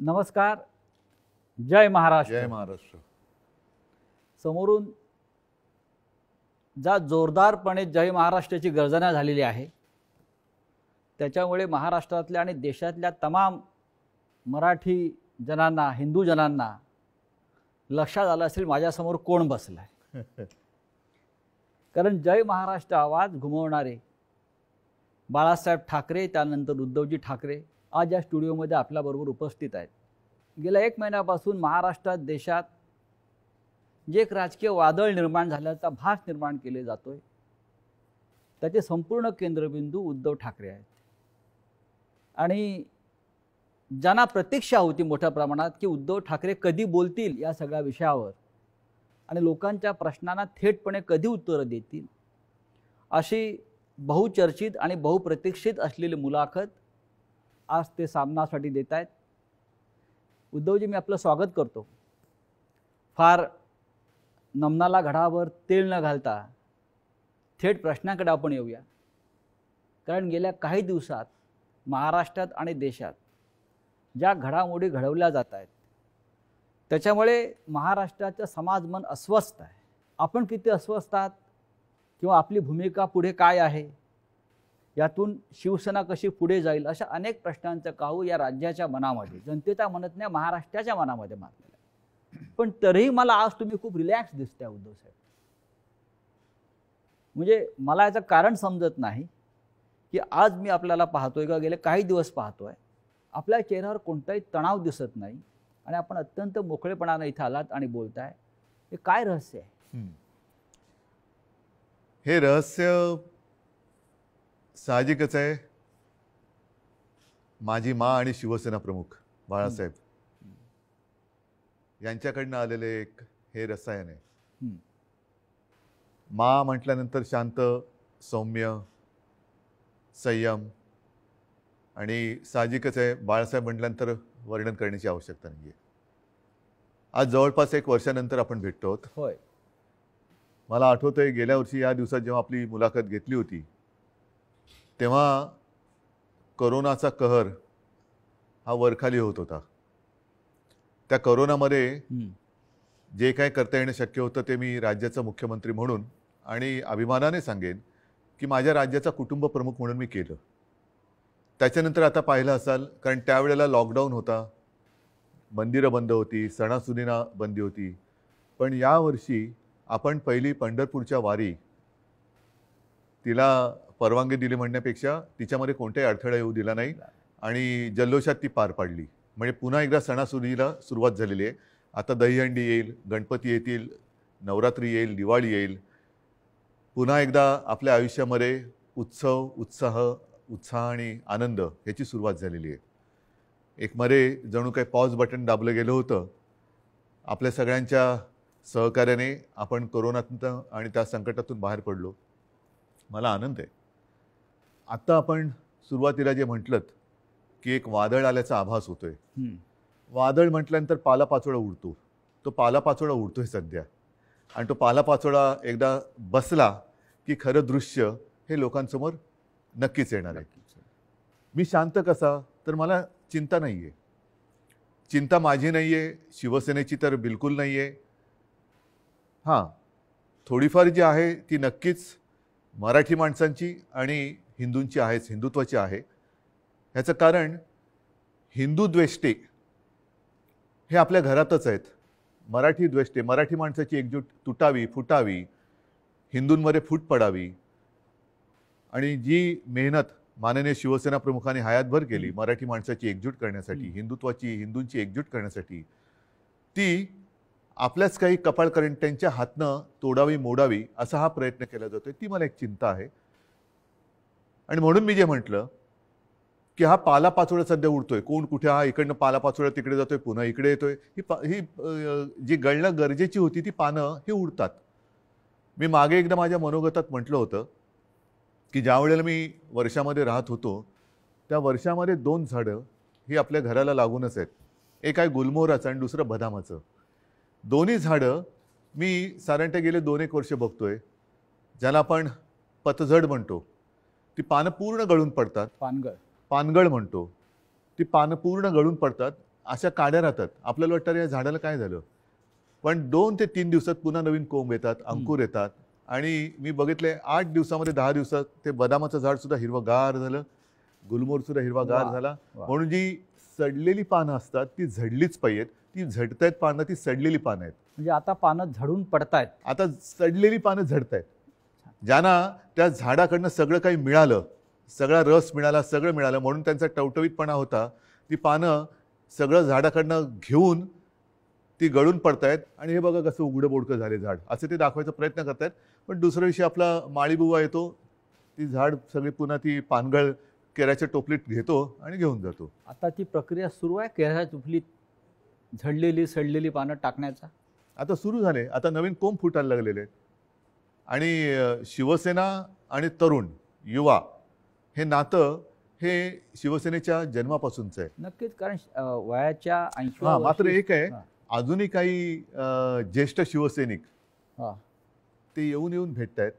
नमस्कार. जय महाराष्ट्र. जय महाराष्ट्र. समोरून ज्या जोरदारपणे जय महाराष्ट्राची गर्जना झालेली आहे त्याच्यामुळे महाराष्ट्रातल्या आणि देशातल्या तमाम मराठी जनांना, हिंदू जनांना लक्षात आलं असेल माझ्यासमोर कोण बसलाय. कारण जय महाराष्ट्र आवाज घुमवणारे बाळासाहेब ठाकरे, त्यानंतर उद्धवजी ठाकरे आज या स्टुडिओमध्ये आपल्याबरोबर उपस्थित आहेत. गेल्या 1 महिन्यापासून महाराष्ट्रात, देशात जे एक राजकीय वादळ निर्माण झाल्याचा भास निर्माण केले जातोय त्याचे संपूर्ण केंद्रबिंदू उद्धव ठाकरे आहेत. आणि ज्यांना प्रतीक्षा होती मोठ्या प्रमाणात की उद्धव ठाकरे कधी बोलतील या सगळ्या विषयावर आणि लोकांच्या प्रश्नांना थेटपणे कधी उत्तरं देतील, अशी बहुचर्चित आणि बहुप्रतीक्षित असलेली मुलाखत आज ते सामनासाठी देत आहेत. उद्धवजी, मी आपलं स्वागत करतो. फार नमनाला घडावर तेल न घालता थेट प्रश्नाकडे आपण येऊया. कारण गेल्या काही दिवसात महाराष्ट्रात आणि देशात ज्या घडामोडी घडवल्या जात आहेत त्याच्यामुळे महाराष्ट्राचं समाजमन अस्वस्थ आहे. आपण किती अस्वस्थ आहात किंवा आपली भूमिका पुढे काय आहे, यातून शिवसेना कशी पुढे जाईल, अशा अनेक प्रश्नांचं काहू या राज्याच्या मनामध्ये, जनतेच्या मनात नाही, महाराष्ट्राच्या मनामध्ये मारलेलं आहे. पण तरीही मला आज तुम्ही खूप रिलॅक्स दिसताय उद्धव साहेब. म्हणजे मला याचं कारण समजत नाही की आज मी आपल्याला पाहतोय किंवा गेले काही दिवस पाहतोय, आपल्या चेहऱ्यावर कोणताही तणाव दिसत नाही आणि आपण अत्यंत मोकळेपणाने इथं आलात आणि बोलताय. हे काय रहस्य आहे? हे रहस्य साहजिकच आहे. माझी मा आणि शिवसेना प्रमुख बाळासाहेब यांच्याकडनं आलेले एक हे रसायन आहे. मा म्हटल्यानंतर शांत, सौम्य, संयम, आणि साहजिकच आहे बाळासाहेब म्हटल्यानंतर वर्णन करण्याची आवश्यकता नाही आहे. आज जवळपास 1 वर्षानंतर आपण भेटतो आहोत. होय. मला आठवतंय गेल्या वर्षी या दिवसात जेव्हा आपली मुलाखत घेतली होती तेव्हा कोरोनाचा कहर हा वरखाली होत होता. त्या कोरोनामध्ये जे काय करता येणं शक्य होतं ते मी राज्याचा मुख्यमंत्री म्हणून आणि अभिमानाने सांगेन की माझ्या राज्याचा कुटुंब प्रमुख म्हणून मी केलं. त्याच्यानंतर आता पाहिलं असाल, कारण त्यावेळेला लॉकडाऊन होता, मंदिरं बंद होती, सणासुदींना बंदी होती. पण यावर्षी आपण पहिली पंढरपूरच्या वारी, तिला परवानगी दिली म्हणण्यापेक्षा तिच्यामध्ये कोणताही अडथळा येऊ दिला नाही आणि जल्लोषात ती पार पाडली. म्हणजे पुन्हा एकदा सणासुदीला सुरुवात झालेली आहे. आता दहीहंडी येईल, गणपती येतील, नवरात्री येईल, दिवाळी येईल. पुन्हा एकदा आपल्या आयुष्यामध्ये उत्सव, उत्साह आणि आनंद ह्याची सुरुवात झालेली आहे. एक मध्ये जणू काही पॉज बटन दाबलं गेलं होतं. आपल्या सगळ्यांच्या सहकार्याने आपण कोरोनातून आणि त्या संकटातून बाहेर पडलो. मला आनंद आहे. आत्ता आपण सुरुवातीला जे म्हटलं की एक वादळ आल्याचा आभास होतोय. वादळ म्हटल्यानंतर पालापाचोळा उडतो. तो पालापाचोळा उडतोय सध्या, आणि तो पालापाचोळा एकदा बसला की खरं दृश्य हे लोकांसमोर नक्कीच येणार आहे. मी शांत कसा, तर मला चिंता नाही आहे. चिंता माझी नाही आहे, शिवसेनेची तर बिलकुल नाही आहे. हां, थोडीफार जी आहे ती नक्कीच मराठी माणसांची आणि हिंदूंची आहेच, हिंदुत्वाची आहे. ह्याचं कारण हिंदू द्वेष्टे हे आपल्या घरातच आहेत. मराठी द्वेष्टे, मराठी माणसाची एकजूट तुटावी, फुटावी, हिंदूंमध्ये फूट पडावी, आणि जी मेहनत माननीय शिवसेना प्रमुखांनी हयातभर केली मराठी माणसाची एकजूट करण्यासाठी, हिंदुत्वाची, हिंदूंची एकजूट करण्यासाठी, ती आपल्याच काही कपाळकरंट्यांच्या हातनं तोडावी, मोडावी असा हा प्रयत्न केला जातोय. ती मला एक चिंता आहे. आणि म्हणून मी जे म्हटलं की हा पालापाचोळा सध्या उडतोय, कोण कुठे, हा इकडनं पालापाचोळा तिकडे जातोय, पुन्हा इकडे येतोय. ही जी गळणं गरजेची होती ती पानं ही उडतात. मी मागे एकदा माझ्या मनोगतात म्हटलं होतं की ज्या वेळेला मी वर्षामध्ये राहत होतो त्या वर्षामध्ये 2 झाडं ही आपल्या घराला लागूनच आहेत. एक आहे गुलमोहराचं आणि दुसरं बदामाचं. दोन्ही झाडं मी साधारणतः गेले 2-1 वर्ष बघतोय, ज्याला आपण पतझड म्हणतो. ती पानं पूर्ण गळून पडतात. पानगळ पानगळ म्हणतो. ती पानं पूर्ण गळून पडतात अशा काड्या राहतात. आपल्याला वाटतं या झाडाला काय झालं, पण 2 ते 3 दिवसात पुन्हा नवीन कोंब येतात, अंकुर येतात. आणि मी बघितले 8 दिवसामध्ये 10 दिवसात ते बदामाचं झाड सुद्धा हिरवंगार झालं, गुलमोहर सुद्धा हिरवागार वा, झाला. वा. म्हणून जी सडलेली पानं असतात ती झडलीच पाहिजेत. ती झडतायत पानं, ती सडलेली पानं आहेत. म्हणजे आता पानं झडून पडतायत. आता सडलेली पानं झडतायत. ज्यांना त्या झाडाकडनं सगळं काही मिळालं, सगळा रस मिळाला, सगळं मिळालं, म्हणून त्यांचा टवटवीतपणा होता, ती पानं सगळं झाडाकडनं घेऊन ती गळून पडतायत. आणि हे बघा कसं उघडं बोडकं झाले झाड, असं ते दाखवायचा प्रयत्न करतायत. पण दुसऱ्या दिवशी आपला माळीबुवा येतो, ती झाड सगळी पुन्हा ती पानगळ केळ्याच्या टोपलीत घेतो आणि घेऊन जातो. आता ती प्रक्रिया सुरू आहे केळ्याच्या टोपलीत झडलेली सडलेली पानं टाकण्याचा. आता सुरू झाले, आता नवीन कोंब फुटायला लागलेले आहेत. आणि शिवसेना आणि तरुण युवा हे नातं हे शिवसेनेच्या जन्मापासूनचं आहे. नक्कीच, कारण वयाच्या 80 हां, मात्र एक आहे, अजूनही काही ज्येष्ठ शिवसैनिक ते येऊन येऊन भेटत आहेत,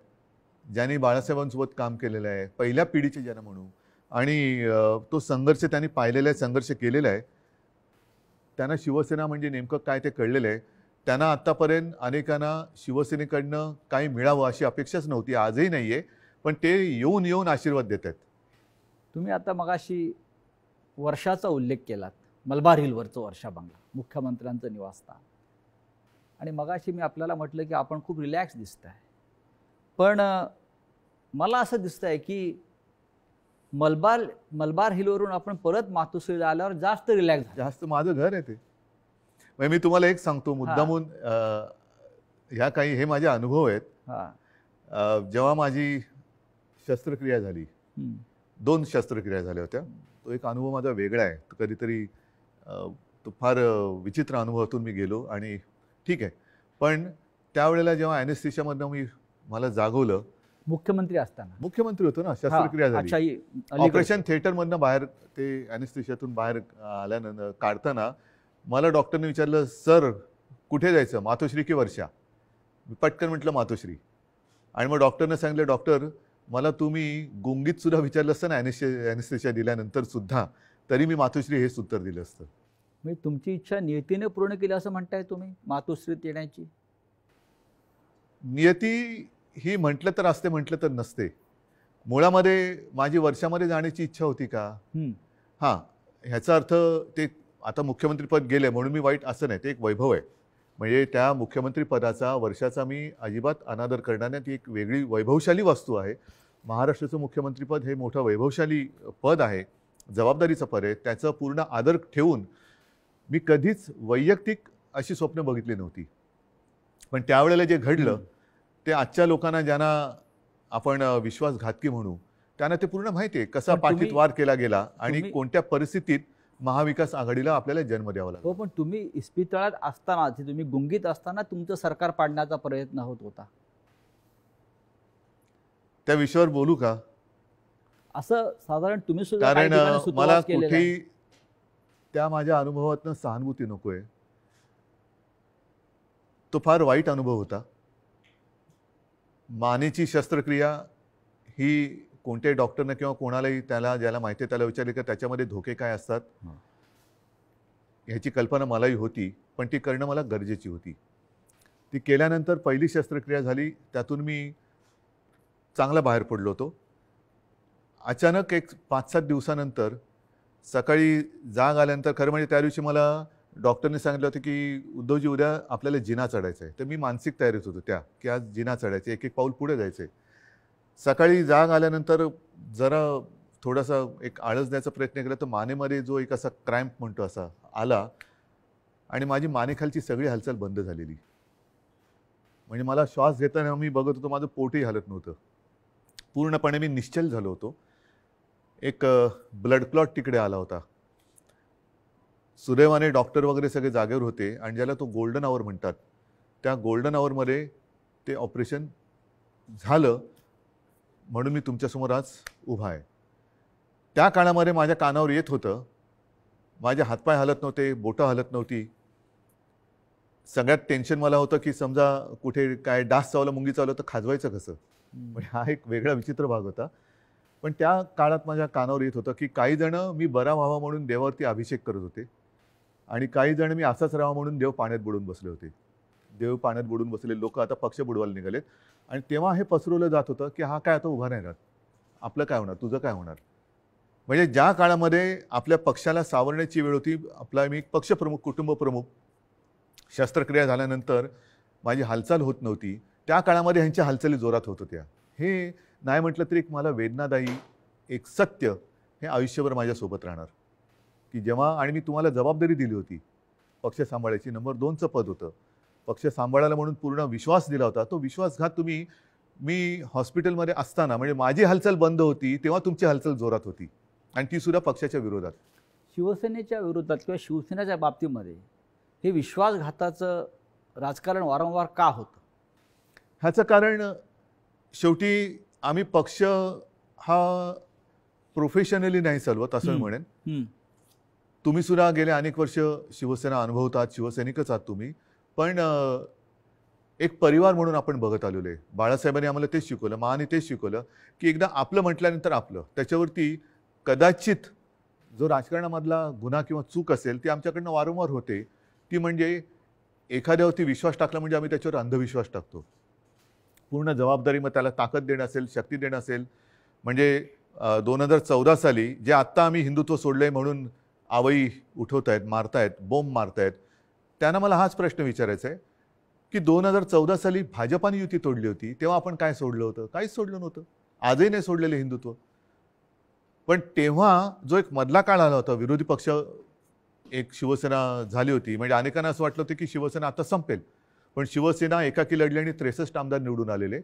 ज्यांनी बाळासाहेबांसोबत काम केलेलं आहे, पहिल्या पिढीचे ज्यांना म्हणू. आणि तो संघर्ष त्यांनी पाहिलेला आहे, संघर्ष केलेला आहे. त्यांना शिवसेना म्हणजे नेमकं काय ते कळलेलं आहे. त्यांना आत्तापर्यंत अनेकांना शिवसेनेकडनं काही मिळावं अशी अपेक्षाच नव्हती, आजही नाही आहे. पण ते येऊन येऊन आशीर्वाद देत आहेत. तुम्ही आता मगाशी वर्षाचा उल्लेख केलात, मलबार हिलवरचं वर्षा बंगला, मुख्यमंत्र्यांचं निवासस्थान. आणि मगाशी मी आपल्याला म्हटलं की आपण खूप रिलॅक्स दिसत आहे, पण मला असं दिसतं आहे की मलबार हिलवरून आपण परत मातोश्रीला आल्यावर जास्त रिलॅक्स झालं. जास्त माझं घर आहे ते. म्हणजे मी तुम्हाला एक सांगतो मुद्दामून, ह्या काही हे माझे अनुभव आहेत. जेव्हा माझी शस्त्रक्रिया झाली, 2 शस्त्रक्रिया झाल्या होत्या, तो एक अनुभव माझा वेगळा आहे. कधीतरी तो फार विचित्र अनुभवातून मी गेलो आणि ठीक आहे. पण त्यावेळेला जेव्हा ॲनेस्थेशियामधनं मला जागवलं, मुख्यमंत्री असताना, मुख्यमंत्री होतो ना, शस्त्रक्रिया झाली, ऑपरेशन थिएटरमधनं बाहेर ते ॲनेस्थेशियातून बाहेर आल्यानंतर काढताना मला डॉक्टरने विचारलं, सर कुठे जायचं, मातोश्री की वर्षा? मी पटकन म्हटलं मातोश्री. आणि मग डॉक्टरने सांगितलं, डॉक्टर मला तुम्ही गुंगीत सुद्धा विचारलं असतं ना ॲनेस्थेशिया दिल्यानंतर सुद्धा, तरी मी मातोश्री हेच उत्तर दिलं असतं. मी तुमची इच्छा नियतीने पूर्ण केली असं म्हणताय तुम्ही मातोश्रीत येण्याची? नियती ही म्हटलं तर असते, म्हटलं तर नसते. मुळामध्ये माझी वर्षामध्ये जाण्याची इच्छा होती का? हां, ह्याचा अर्थ ते आता मुख्यमंत्रीपद गेले म्हणून मी वाईट असं नाही, ते एक वैभव आहे. म्हणजे त्या मुख्यमंत्री पदाचा वर्षाचा मी अजिबात अनादर करणार नाही. ती एक वेगळी वैभवशाली वस्तू आहे. महाराष्ट्राचं मुख्यमंत्रीपद हे मोठं वैभवशाली पद आहे, जबाबदारीचं पद आहे. त्याचं पूर्ण आदर ठेवून मी कधीच वैयक्तिक अशी स्वप्न बघितली नव्हती. पण त्यावेळेला जे घडलं ते आजच्या लोकांना, ज्यांना आपण विश्वासघातकी म्हणू, त्यांना ते पूर्ण माहिती आहे कसा पाठीत वार केला गेला आणि कोणत्या परिस्थितीत महाविकास आघाडीला आपल्याला जन्म द्यावा लागला. हो, पण तुम्ही इस्पितळात असताना, तुम्ही गुंगीत असताना तुमचं सरकार पाडण्याचा प्रयत्न होत होता. त्या विषयावर बोलू का? असं साधारण तुम्ही सुद्धा कारण मला कुठेही त्या माझ्या अनुभवातनं सहानुभूती नकोय. तो फार वाईट अनुभव होता. मानेची शस्त्रक्रिया ही कोणत्याही डॉक्टरनं किंवा कोणालाही ज्याला माहिती आहे त्याला विचारले की त्याच्यामध्ये धोके काय असतात ह्याची कल्पना मलाही होती, पण ती करणं मला गरजेची होती. ती केल्यानंतर पहिली शस्त्रक्रिया झाली, त्यातून मी चांगला बाहेर पडलो होतो. अचानक एक 5-7 दिवसानंतर सकाळी जाग आल्यानंतर, खरं म्हणजे त्या दिवशी मला डॉक्टरने सांगितलं होतं की उद्धवजी उद्या आपल्याला जिना चढायचं आहे. तर मी मानसिक तयारीत होतो की आज जिना चढायचं, एक एक पाऊल पुढे जायचं आहे. सकाळी जाग आल्यानंतर जरा थोडासा एक आळस द्यायचा प्रयत्न केला तर मानेमध्ये जो एक असा क्रॅम्प म्हणतो असा आला आणि माझी मानेखालची सगळी हालचाल बंद झालेली. म्हणजे मला श्वास घेताना मी बघत होतो माझं पोटही हलत नव्हतं. पूर्णपणे मी निश्चल झालो होतो. एक ब्लड क्लॉट तिकडे आला होता. सुदैवाने डॉक्टर वगैरे सगळे जागेवर होते आणि ज्याला तो गोल्डन आवर म्हणतात, त्या गोल्डन आवरमध्ये ते ऑपरेशन झालं, म्हणून मी तुमच्यासमोर आज उभा आहे. त्या काळामध्ये माझ्या कानावर येत होतं, माझे हातपाय हलत नव्हते, बोटं हलत नव्हती. सगळ्यात टेन्शन मला होतं की समजा कुठे काय डास चावला, मुंगी चावलं तर खाजवायचं कसं. म्हणजे हा एक वेगळा विचित्र भाग होता. पण त्या काळात माझ्या कानावर येत होतं की काही जण मी बरा व्हावा म्हणून देवावरती अभिषेक करत होते आणि काही जण मी असाच राहावा म्हणून देव पाण्यात बुडून बसले होते. देव पाण्यात बुडून बसलेले लोक आता पक्ष बुडवायला निघालेत. आणि तेव्हा हे पसरवलं जात होतं की हा काय आता उभा नाही राहत, आपलं काय होणार, तुझं काय होणार. म्हणजे ज्या काळामध्ये आपल्या पक्षाला सावरण्याची वेळ होती, आपला मी पक्षप्रमुख, कुटुंबप्रमुख, शस्त्रक्रिया झाल्यानंतर माझी हालचाल होत नव्हती, त्या काळामध्ये ह्यांच्या हालचाली जोरात होत होत्या. हे नाही म्हटलं तरी एक मला वेदनादायी एक सत्य हे आयुष्यभर माझ्यासोबत राहणार, की जेव्हा आणि मी तुम्हाला जबाबदारी दिली होती पक्ष सांभाळायची, नंबर 2चं पद होतं, पक्ष सांभाळायला म्हणून पूर्ण विश्वास दिला होता. तो विश्वासघात तुम्ही, मी हॉस्पिटलमध्ये असताना म्हणजे माझी हालचाल बंद होती तेव्हा तुमची हालचाल जोरात होती, आणि ती सुद्धा पक्षाच्या विरोधात. शिवसेनेच्या विरोधात किंवा शिवसेनेच्या बाबतीमध्ये हे विश्वासघाताचं राजकारण वारंवार का होतं? ह्याचं कारण शेवटी आम्ही पक्ष हा प्रोफेशनली नाही चालवत असं मी म्हणेन. तुम्ही सुद्धा गेले अनेक वर्ष शिवसेना अनुभवतात, शिवसैनिकच आहात तुम्ही, पण एक परिवार म्हणून आपण बघत आलेलो आहे. बाळासाहेबांनी आम्हाला तेच शिकवलं, माने तेच शिकवलं की एकदा आपलं म्हटल्यानंतर आपलं, त्याच्यावरती कदाचित जो राजकारणामधला गुन्हा किंवा चूक असेल ती आमच्याकडनं वारंवार होते, ती म्हणजे एखाद्यावरती विश्वास टाकला म्हणजे आम्ही त्याच्यावर अंधविश्वास टाकतो. पूर्ण जबाबदारी, मग त्याला ताकद देणं असेल, शक्ती देणं असेल. म्हणजे 2014 साली जे आत्ता आम्ही हिंदुत्व सोडलंय म्हणून आवई उठवत आहेत, मारतायत, बोंब मारतायत, त्यांना मला हाच प्रश्न विचारायचा आहे की 2014 साली भाजपाने युती तोडली होती तेव्हा आपण काय सोडलं होतं? काहीच सोडलं नव्हतं. आजही नाही सोडलेलं हिंदुत्व. पण तेव्हा जो एक मधला काळ आला होता, विरोधी पक्ष एक शिवसेना झाली होती, म्हणजे अनेकांना असं वाटलं होतं की शिवसेना आता संपेल, पण शिवसेना एकाकी लढली आणि 63 आमदार निवडून आलेले.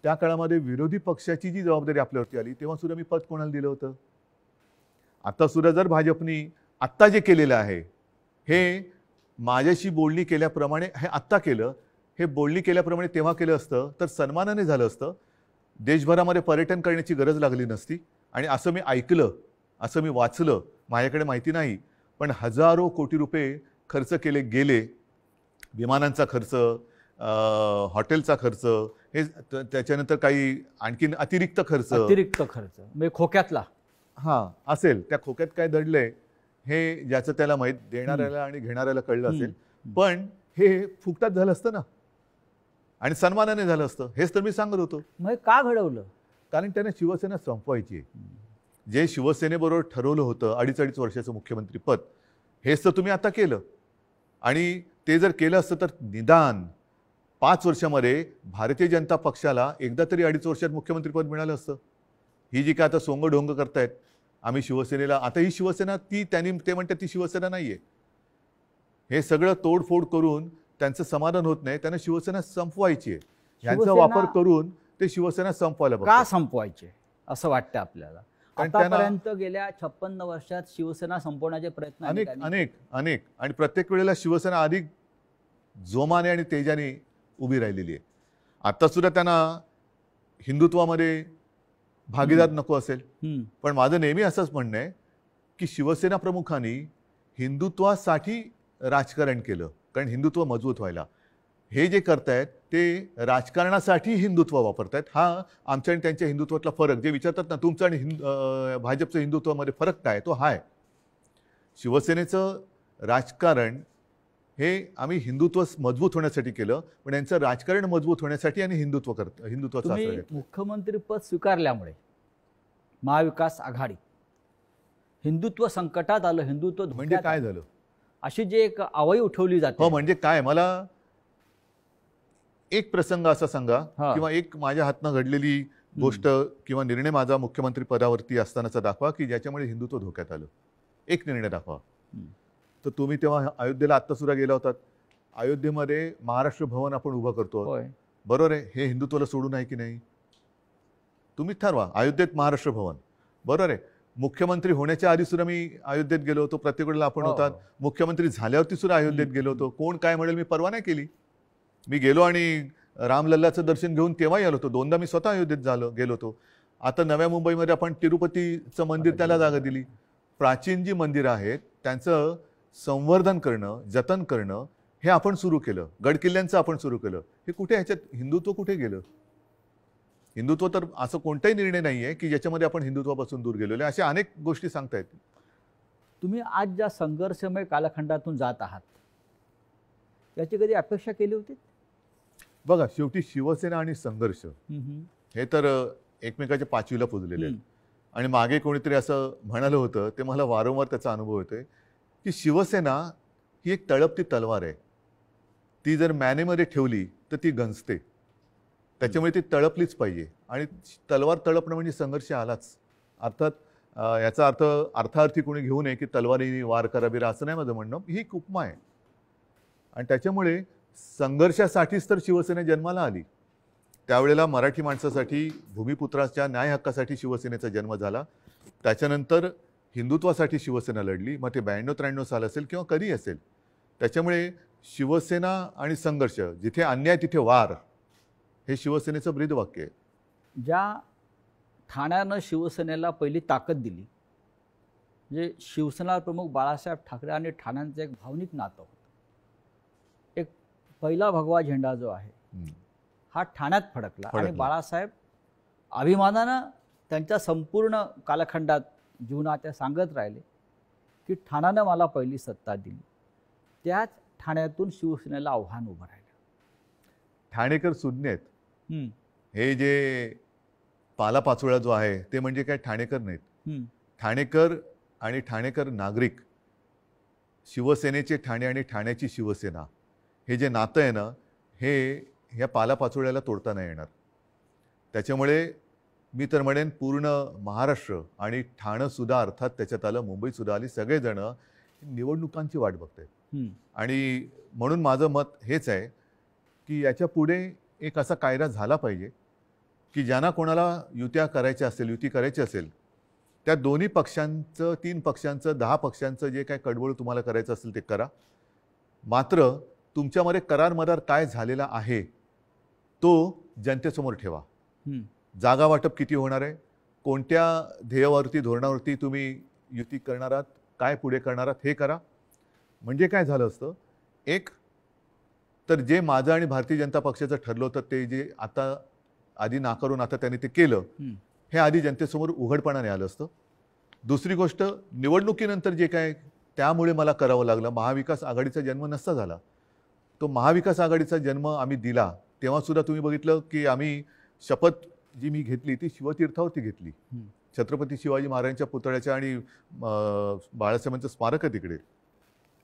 त्या काळामध्ये विरोधी पक्षाची जी जबाबदारी आपल्यावरती आली तेव्हा सुद्धा मी पद कोणाला दिलं होतं? आता सुद्धा जर भाजपनी आत्ता जे केलेलं आहे हे माझ्याशी बोलणी केल्याप्रमाणे हे आत्ता केलं, हे बोलणी केल्याप्रमाणे तेव्हा केलं असतं तर सन्मानाने झालं असतं. देशभरामध्ये पर्यटन करण्याची गरज लागली नसती. आणि असं मी ऐकलं, असं मी वाचलं, माझ्याकडे माहिती नाही, पण हजारो कोटी रुपये खर्च केले गेले. विमानांचा खर्च, हॉटेलचा खर्च, हे त्याच्यानंतर काही आणखीन अतिरिक्त खर्च म्हणजे खोक्यातला असेल. त्या खोक्यात काय दडलंय हे ज्याचं त्याला माहीत, देणाऱ्याला आणि घेणाऱ्याला कळलं असेल. पण हे फुकटात झालं असतं ना, आणि सन्मानाने झालं असतं. हेच तर मी सांगत होतो. मग का घडवलं? कारण त्याने शिवसेना संपवायची आहे. जे शिवसेनेबरोबर ठरवलं होतं 2.5 वर्षाचं मुख्यमंत्री पद, हेच तर तुम्ही आता केलं. आणि ते जर केलं असतं तर निदान 5 वर्षामध्ये भारतीय जनता पक्षाला एकदा तरी 2.5 वर्षात मुख्यमंत्रीपद मिळालं असतं. ही जी काय आता सोंगढोंग करतायत आम्ही शिवसेनेला, आता ही शिवसेना ते म्हणतात ती शिवसेना नाहीये. हे सगळं तोडफोड करून त्यांचं समाधान होत नाही. त्यांना शिवसेना संपवायची आहे. ह्यांचा वापर करून ते शिवसेना संपवायला बघतात. का संपवायचे असं वाटतं आपल्याला? आतापर्यंत गेल्या 56 वर्षात शिवसेना संपवण्याचे प्रयत्न अनेक आणि प्रत्येक वेळेला शिवसेना अधिक जोमाने आणि तेजाने उभी राहिलेली आहे. आता सुद्धा त्यांना हिंदुत्वामध्ये भागीदार नको असेल, पण माझं नेहमी असंच म्हणणं आहे की शिवसेना प्रमुखांनी हिंदुत्वासाठी राजकारण केलं, कारण हिंदुत्व मजबूत व्हायला. हे जे करतायत ते राजकारणासाठी हिंदुत्व वापरतायत. हा आमच्या आणि त्यांच्या हिंदुत्वातला फरक, जे विचारतात ना तुमचं आणि भाजपचं हिंदुत्वामध्ये फरक काय, तो हा आहे. शिवसेनेचं राजकारण हे आम्ही हिंदुत्व मजबूत होण्यासाठी केलं, पण यांचं राजकारण मजबूत होण्यासाठी आणि हिंदुत्वाचा आश्रय घेतला. मुख्यमंत्रीपद स्वीकारल्यामुळे महाविकास आघाडी हिंदुत्व संकटात आलं, हिंदुत्व म्हणजे काय झालं अशी जी एक आवई उठवली जाते. हो, म्हणजे काय, मला एक प्रसंग असा सांगा किंवा एक माझ्या हातनं घडलेली गोष्ट किंवा निर्णय माझा मुख्यमंत्री पदावरती असतानाचा दाखवा की ज्याच्यामुळे हिंदुत्व धोक्यात आलं. एक निर्णय दाखवा. तर तुम्ही तेव्हा अयोध्येला आत्ता सुद्धा गेला होतात. अयोध्येमध्ये महाराष्ट्र भवन आपण उभं करतो, बरोबर आहे. हे हिंदुत्वाला सोडून आहे की नाही? तुम्ही ठरवा. अयोध्येत महाराष्ट्र भवन, बरोबर आहे. मुख्यमंत्री होण्याच्या आधी सुद्धा मी अयोध्येत गेलो होतो. प्रत्येक वेळेला आपण होतात. मुख्यमंत्री झाल्यावरती सुद्धा अयोध्येत गेलो होतो. कोण काय म्हणेल मी परवा नाही केली. मी गेलो आणि रामलल्लाचं दर्शन घेऊन तेव्हाही आलो होतो. 2दा मी स्वतः अयोध्येत गेलो होतो. आता नव्या मुंबईमध्ये आपण तिरुपतीचं मंदिर त्याला जागा दिली. प्राचीन जी मंदिरं आहेत त्यांचं संवर्धन करणं, जतन करणं हे आपण सुरू केलं. गडकिल्ल्यांचं आपण सुरू केलं. हे कुठे, ह्याच्यात हिंदुत्व कुठे गेलं? हिंदुत्व तर असं कोणताही निर्णय नाही आहे की ज्याच्यामध्ये आपण हिंदुत्वापासून दूर गेलेलो आहे. अशा अनेक गोष्टी सांगता येतील. तुम्ही आज ज्या संघर्षमय कालखंडातून जात आहात याची कधी अपेक्षा केली होती? बघा, शेवटी शिवसेना आणि संघर्ष हे तर एकमेकाच्या पाचवीला पुजलेले आहेत. आणि मागे कोणीतरी असं म्हणालं होतं, ते मला वारंवार त्याचा अनुभव येतोय, की शिवसेना ही एक तळपती तलवार आहे. ती जर मॅनेमध्ये ठेवली तर ती गंजते. त्याच्यामुळे ती तळपलीच पाहिजे. आणि तलवार तळपणं म्हणजे संघर्ष आलाच. अर्थात याचा अर्थ अर्थार्थी कोणी घेऊ नये की तलवारीने वार कराबीरा, असं नाही माझं म्हणणं. ही एक उपमा आहे. आणि त्याच्यामुळे संघर्षासाठीच तर शिवसेना जन्माला आली. त्यावेळेला मराठी माणसासाठी, भूमिपुत्राच्या न्याय हक्कासाठी शिवसेनेचा जन्म झाला. त्याच्यानंतर हिंदुत्वासाठी शिवसेना लढली. मग ते 92-93 साल असेल किंवा कधी असेल. त्याच्यामुळे शिवसेना आणि संघर्ष, जिथे अन्याय तिथे वार, हे शिवसेनेचं ब्रीदवाक्य आहे. ज्या ठाण्यानं शिवसेनेला पहिली ताकद दिली, म्हणजे शिवसेना प्रमुख बाळासाहेब ठाकरे आणि ठाण्यांचं एक भावनिक नातं होतं. एक पहिला भगवा झेंडा जो आहे हा ठाण्यात फडकला. आणि बाळासाहेब अभिमानानं त्यांच्या संपूर्ण कालखंडात जीवनात सांगत राहिले की ठाण्यानं मला पहिली सत्ता दिली. त्याच ठाण्यातून शिवसेनेला आव्हान उभं राहिलं. ठाणेकर सुज्ञ आहेत. हे जे पालापाचोळा जो आहे ते म्हणजे काय ठाणेकर नाहीत. ठाणेकर आणि ठाणेकर नागरिक, शिवसेनेचे ठाणे आणि ठाण्याची शिवसेना, हे जे नातं आहे ना, हे ह्या पालापाचोळ्याला तोडता नाही येणार. त्याच्यामुळे मी तर म्हणेन पूर्ण महाराष्ट्र आणि ठाणंसुद्धा, अर्थात त्याच्यात आलं मुंबईसुद्धा आली, सगळेजण निवडणुकांची वाट बघतायत. आणि म्हणून माझं मत हेच आहे की याच्या पुढे एक असा कायदा झाला पाहिजे की ज्यांना कोणाला युत्या करायच्या असेल, युती करायची असेल, त्या दोन्ही पक्षांचं, 3 पक्षांचं, 10 पक्षांचं जे काय कडवळ तुम्हाला करायचं असेल ते करा. मात्र तुमच्यामध्ये करार मदार काय झालेला आहे तो जनतेसमोर ठेवा. जागा वाटप किती होणार आहे, कोणत्या ध्येयावरती, धोरणावरती तुम्ही युती करणार आहात, काय पुढे करणार आहात, हे करा. म्हणजे काय झालं असतं, एक तर जे माझं आणि भारतीय जनता पक्षाचं ठरलं होतं ते जे आता आधी नाकारून आता त्यांनी ते केलं, हे आधी जनतेसमोर उघडपणाने आलं असतं. दुसरी गोष्ट, निवडणुकीनंतर जे काय त्यामुळे मला करावं लागलं, महाविकास आघाडीचा जन्म नसता झाला. तो महाविकास आघाडीचा जन्म आम्ही दिला तेव्हासुद्धा तुम्ही बघितलं की आम्ही शपथ जी मी घेतली ती शिवतीर्थावरती घेतली. छत्रपती शिवाजी महाराजांच्या पुतळ्याच्या आणि बाळासाहेबांचं स्मारक आहे तिकडे,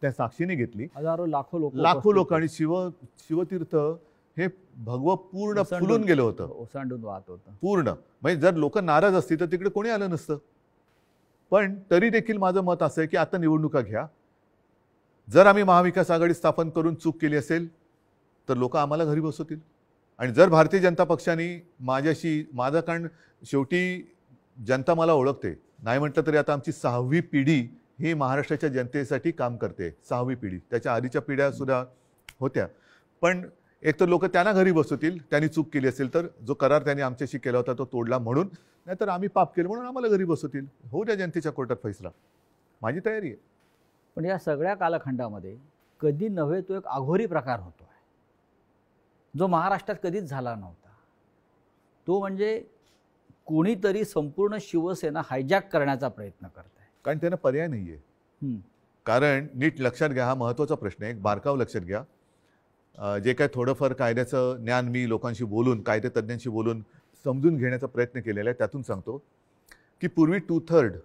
त्या साक्षीने घेतली. हजारो लाखो लोक आणि शिवतीर्थ हे भगवं पूर्ण फुलून गेलं होतं, ओसांडून वाहत होतं पूर्ण. म्हणजे जर लोक नाराज असतील तर तिकडे कोणी आलं नसतं. पण तरी देखील माझं मत असं आहे की आता निवडणुका घ्या. जर आम्ही महाविकास आघाडी स्थापन करून चूक केली असेल तर लोक आम्हाला घरी बसवतील. आणि जर भारतीय जनता पक्षाने माझं, कारण शेवटी जनता मला ओळखते, नाही म्हटलं तरी आता आमची 6वी पिढी ही महाराष्ट्राच्या जनतेसाठी काम करते. 6वी पिढी, त्याच्या आधीच्या पिढ्या सुद्धा होत्या. पण एक तर लोक त्यांना घरी बसवतील त्यांनी चूक केली असेल तर, जो करार त्यांनी आमच्याशी केला होता तो तोडला म्हणून, नाहीतर आम्ही पाप केलं म्हणून आम्हाला घरी बसवतील. होऊ द्या जनतेच्या कोर्टात फैसला, माझी तयारी आहे. पण या सगळ्या कालखंडामध्ये कधी नव्हे तो एक अघोरी प्रकार होतो आहे जो महाराष्ट्रात कधीच झाला नव्हता. तो म्हणजे कोणीतरी संपूर्ण शिवसेना हायजॅक करण्याचा प्रयत्न करत आहे. कारण त्यांना पर्याय नाही आहे. कारण नीट लक्षात घ्या, हा महत्त्वाचा प्रश्न आहे, एक बारकाव लक्षात घ्या. जे काय थोडंफार कायद्याचं ज्ञान मी लोकांशी बोलून, कायदेतज्ञांशी बोलून समजून घेण्याचा प्रयत्न केलेला आहे, त्यातून सांगतो की पूर्वी 2/3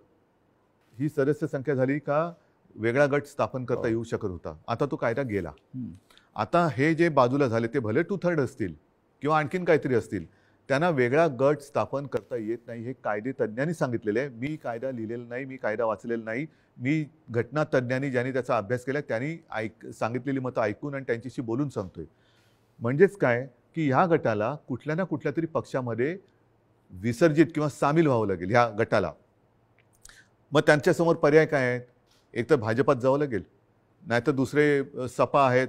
ही सदस्य संख्या झाली का वेगळा गट स्थापन करता येऊ शकत होता. आता तो कायदा गेला. आता हे जे बाजूला झाले ते भले 2/3 असतील किंवा आणखीन काहीतरी असतील, त्यांना वेगळा गट स्थापन करता येत नाही. हे कायदेतज्ञांनी सांगितलेलं आहे. मी कायदा लिहिलेला नाही, मी कायदा वाचलेला नाही. मी घटनातज्ञांनी ज्यांनी त्याचा अभ्यास केला त्यांनी सांगितलेली मतं ऐकून आणि त्यांच्याशी बोलून सांगतोय. म्हणजेच काय की ह्या गटाला कुठल्या ना कुठल्या तरी पक्षामध्ये विसर्जित किंवा सामील व्हावं लागेल ह्या गटाला. मग त्यांच्यासमोर पर्याय काय आहेत? एक तर भाजपात जावं लागेल, नाहीतर दुसरे सपा आहेत,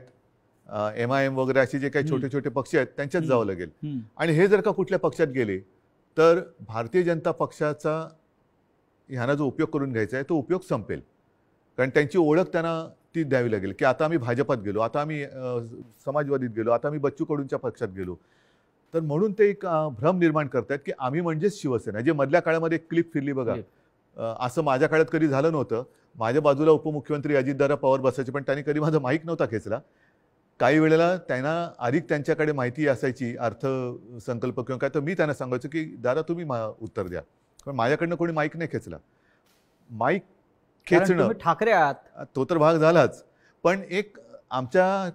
MIM वगैरे असे जे काही छोटे छोटे पक्ष आहेत त्यांच्यात जावं लागेल. आणि हे जर का कुठल्या पक्षात गेले तर भारतीय जनता पक्षाचा ह्यांना जो उपयोग करून घ्यायचा आहे तो उपयोग संपेल. कारण त्यांची ओळख त्यांना ती द्यावी लागेल की आता आम्ही भाजपात गेलो, आता आम्ही समाजवादीत गेलो, आता आम्ही बच्चू कडूंच्या पक्षात गेलो. तर म्हणून ते एक भ्रम निर्माण करतात की आम्ही म्हणजेच शिवसेना. जे मधल्या काळामध्ये क्लिप फिरली बघा, असं माझ्या काळात कधी झालं नव्हतं. माझ्या बाजूला उपमुख्यमंत्री अजितदादा पवार बसायचे, पण त्यांनी कधी माझा माईक नव्हता खेचला. काही वेळेला त्यांना अधिक त्यांच्याकडे माहिती असायची अर्थसंकल्प किंवा काय, तर मी त्यांना सांगायचो की दादा तुम्ही उत्तर द्या, पण माझ्याकडनं कोणी माईक नाही खेचला. माईक कारण खेचणं तुम्ही ठाकरे आहात. तो तर भाग झालाच, पण एक आमच्या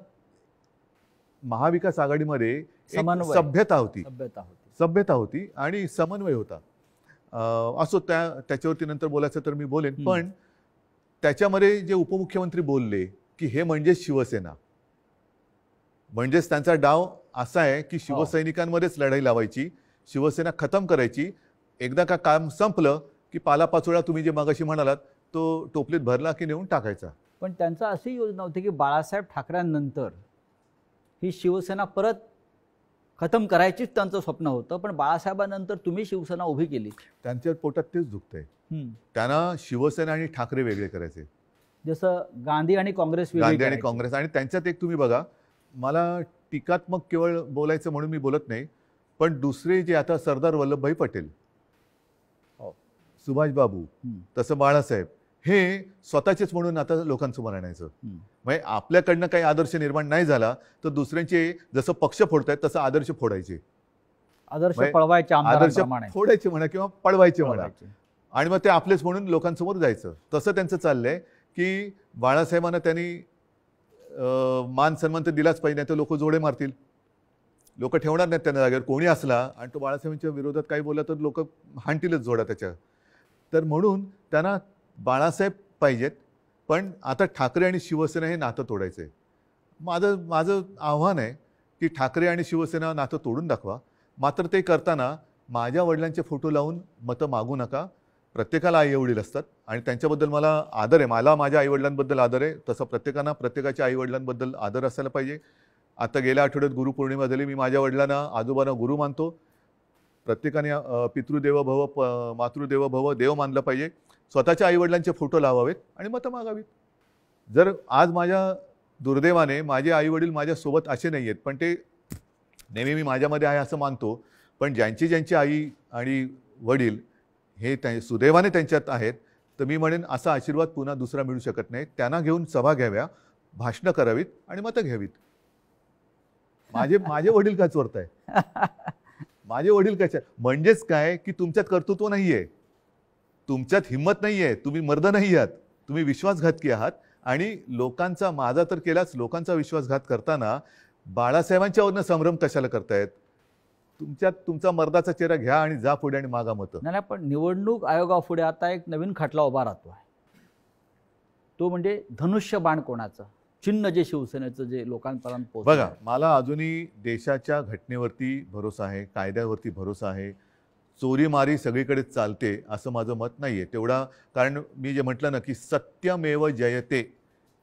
महाविकास आघाडीमध्ये एक समन्वय. सभ्यता होती, सभ्यता होती. सभ्यता होती आणि समन्वय होता. असो, त्याच्यावरती नंतर बोलायचं तर मी बोलेन. पण त्याच्यामध्ये जे उपमुख्यमंत्री बोलले की हे म्हणजे शिवसेना, म्हणजेच त्यांचा डाव असा आहे की शिवसैनिकांमध्येच लढाई लावायची, शिवसेना खतम करायची. एकदा का काम संपलं की पालापाचोळा तुम्ही जे मगाशी म्हणालात तो टोपलीत भरला की नेऊन टाकायचा. पण त्यांचं अशी योजना होती की बाळासाहेब ठाकरेंनंतर ही शिवसेना परत खतम करायचीच त्यांचं स्वप्न होतं. पण बाळासाहेबांनंतर तुम्ही शिवसेना उभी केली. त्यांच्या पोटात तेच दुखतंय. त्यांना शिवसेना आणि ठाकरे वेगळे करायचे, जसं गांधी आणि काँग्रेस वेगळी गांधी आणि करायची. काँग्रेस. आणि त्यांच्यात एक तुम्ही बघा, मला टीकात्मक केवळ बोलायचं म्हणून मी बोलत नाही, पण दुसरे जे आता सरदार वल्लभभाई पटेल, सुभाष बाबू, तसं बाळासाहेब, हे स्वतःचेच म्हणून आता लोकांसमोर आणायचं. म्हणजे आपल्याकडनं काही आदर्श निर्माण नाही झाला तर दुसऱ्यांचे जसं पक्ष फोडतायत तसं आदर्श फोडायचे, आदर्श म्हणजे पळवायचे, आदर्श आमदारांप्रमाणे फोडायचे म्हणा किंवा पळवायचे म्हणा, पळवायचे. आणि मग ते आपलेच म्हणून लोकांसमोर जायचं. तसं त्यांचं चाललंय की बाळासाहेबांना त्यांनी मान सन्मान तर दिलाच पाहिजे, नाही तर लोक जोडे मारतील, लोक ठेवणार नाहीत त्यांना जागेवर. कोणी असला आणि तो बाळासाहेबांच्या विरोधात काही बोलला तर लोक हाणतीलच जोडा त्याच्या. तर म्हणून त्यांना बाळासाहेब पाहिजेत, पण आता ठाकरे आणि शिवसेना हे नातं तोडायचं आहे. माझं आव्हान आहे की ठाकरे आणि शिवसेना नातं तोडून दाखवा. मात्र ते करताना माझ्या वडिलांचे फोटो लावून मतं मागू नका. प्रत्येकाला आई वडील असतात आणि त्यांच्याबद्दल मला आदर आहे. मला माझ्या आईवडिलांबद्दल आदर आहे, तसं प्रत्येकानं प्रत्येकाच्या आईवडिलांबद्दल आदर असायला पाहिजे. आता गेल्या आठवड्यात गुरुपौर्णिमा झाली. मी माझ्या वडिलांना, आजोबांना गुरु मानतो. प्रत्येकाने पितृदेव भव मातृदेव भव देव मानलं पाहिजे. स्वतःच्या आईवडिलांचे फोटो लावावेत आणि मतं मागावीत. जर आज माझ्या दुर्दैवाने माझे आईवडील माझ्यासोबत असे नाही आहेत, पण ते नेहमी मी माझ्यामध्ये आहे असं मानतो, पण ज्यांची आई आणि वडील हे सुदैवाने त्यांच्यात आहेत, तर मी म्हणेन असा आशीर्वाद पुन्हा दुसरा मिळू शकत नाही. त्यांना घेऊन सभा घ्याव्या, भाषणं करावीत आणि मतं घ्यावीत. माझे वडील काय चोरताय? माझे वडील काय? म्हणजेच काय की तुमच्यात कर्तृत्व नाहीये, तुमच्यात हिंमत नाहीये, तुम्ही मर्द नाही आहात, तुम्ही विश्वासघातकी आहात. आणि लोकांचा, माझा तर केलाच, लोकांचा विश्वासघात करताना बाळासाहेबांच्यावरनं संभ्रम कशाला करतायत? तुमच्यात तुमचा मर्दाचा चेहरा घ्या आणि जा पुढे आणि मागा मतं. नाही, पण निवडणूक आयोगापुढे आता एक नवीन खटला उभा राहतो आहे. तो म्हणजे धनुष्यबाण कोणाचं चिन्ह, जे शिवसेनेचं जे लोकांपर्यंत पोहोचलं. बघा, मला अजूनही देशाच्या घटनेवरती भरोसा आहे, कायद्यावरती भरोसा आहे. चोरीमारी सगळीकडे चालते असं माझं मत नाहीये तेवढा. कारण मी जे म्हटलं ना की सत्यमेव जयते,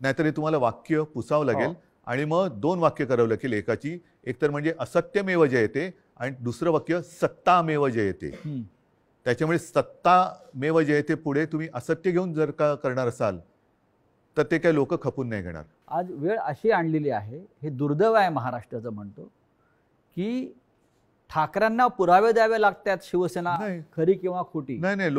नाहीतर हे तुम्हाला वाक्य पुसावं लागेल आणि मग 2 वाक्य करावं लागेल एकाची. एक तर म्हणजे असत्यमेव जयते आणि दुसरं वाक्य सत्तामेव जयते. त्याच्यामुळे सत्तामेव जयते पुढे तुम्ही असत्य घेऊन जर का करणार असाल तर ते काही लोक खपून नाही घेणार. आज वेळ अशी आणलेली आहे, हे दुर्दैव आहे महाराष्ट्राचं म्हणतो, की ठाकरेंना पुरावे द्यावे लागतात शिवसेना खरी किंवा खोटी. नाही,